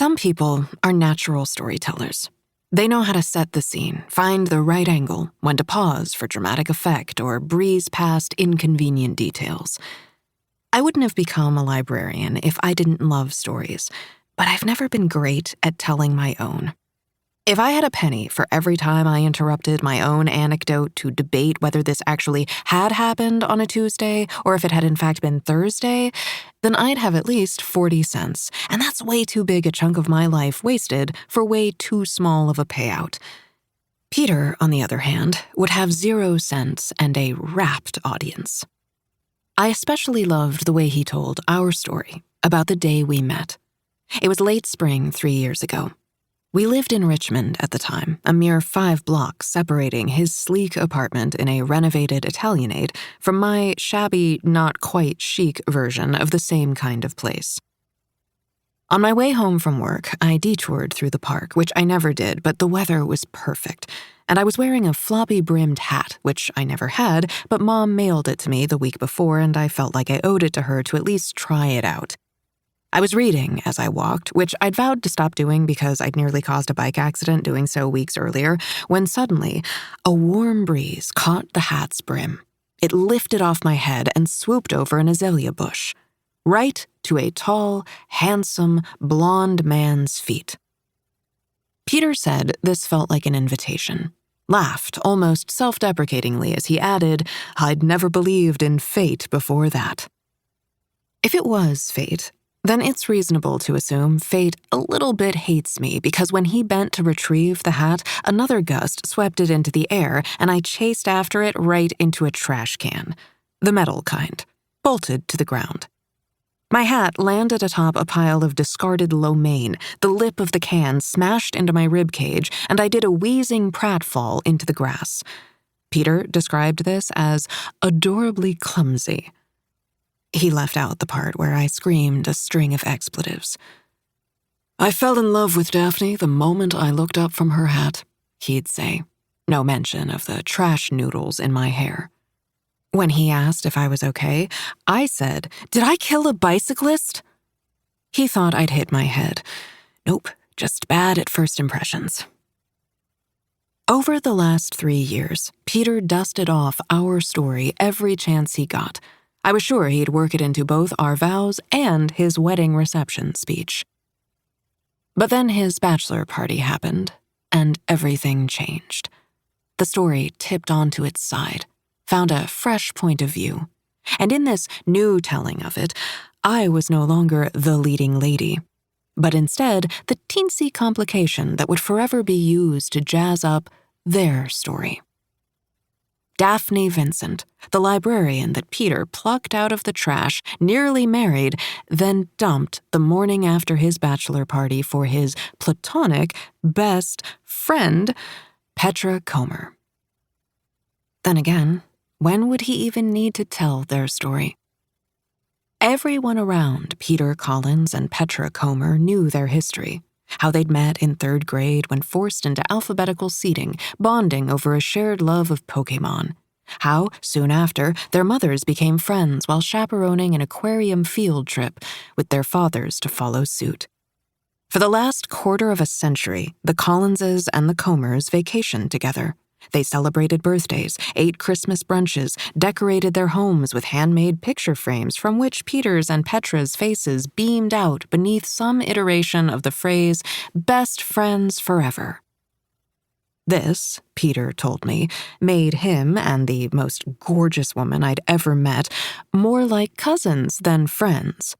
Some people are natural storytellers. They know how to set the scene, find the right angle, when to pause for dramatic effect or breeze past inconvenient details. I wouldn't have become a librarian if I didn't love stories, but I've never been great at telling my own. If I had a penny for every time I interrupted my own anecdote to debate whether this actually had happened on a Tuesday or if it had in fact been Thursday, then I'd have at least 40 cents, and that's way too big a chunk of my life wasted for way too small of a payout. Peter, on the other hand, would have 0 cents and a rapt audience. I especially loved the way he told our story about the day we met. It was late spring 3 years ago. We lived in Richmond at the time, a mere 5 blocks separating his sleek apartment in a renovated Italianate from my shabby, not quite chic version of the same kind of place. On my way home from work, I detoured through the park, which I never did, but the weather was perfect, and I was wearing a floppy-brimmed hat, which I never had, but Mom mailed it to me the week before, and I felt like I owed it to her to at least try it out. I was reading as I walked, which I'd vowed to stop doing because I'd nearly caused a bike accident doing so weeks earlier, when suddenly a warm breeze caught the hat's brim. It lifted off my head and swooped over an azalea bush, right to a tall, handsome, blonde man's feet. Peter said this felt like an invitation, laughed almost self-deprecatingly as he added, "I'd never believed in fate before that." If it was fate, then it's reasonable to assume fate a little bit hates me because when he bent to retrieve the hat, another gust swept it into the air and I chased after it right into a trash can, the metal kind, bolted to the ground. My hat landed atop a pile of discarded lo mein, the lip of the can smashed into my rib cage, and I did a wheezing pratfall into the grass. Peter described this as adorably clumsy. He left out the part where I screamed a string of expletives. "I fell in love with Daphne the moment I looked up from her hat," he'd say. No mention of the trash noodles in my hair. When he asked if I was okay, I said, "Did I kill a bicyclist?" He thought I'd hit my head. Nope, just bad at first impressions. Over the last 3 years, Peter dusted off our story every chance he got. I was sure he'd work it into both our vows and his wedding reception speech. But then his bachelor party happened, and everything changed. The story tipped onto its side, found a fresh point of view. And in this new telling of it, I was no longer the leading lady, but instead the teensy complication that would forever be used to jazz up their story. Daphne Vincent, the librarian that Peter plucked out of the trash, nearly married, then dumped the morning after his bachelor party for his platonic best friend, Petra Comer. Then again, when would he even need to tell their story? Everyone around Peter Collins and Petra Comer knew their history. How they'd met in 3rd grade when forced into alphabetical seating, bonding over a shared love of Pokémon. How, soon after, their mothers became friends while chaperoning an aquarium field trip, with their fathers to follow suit. For the last quarter of a century, the Collinses and the Comers vacationed together. They celebrated birthdays, ate Christmas brunches, decorated their homes with handmade picture frames from which Peter's and Petra's faces beamed out beneath some iteration of the phrase, "best friends forever." This, Peter told me, made him and the most gorgeous woman I'd ever met more like cousins than friends.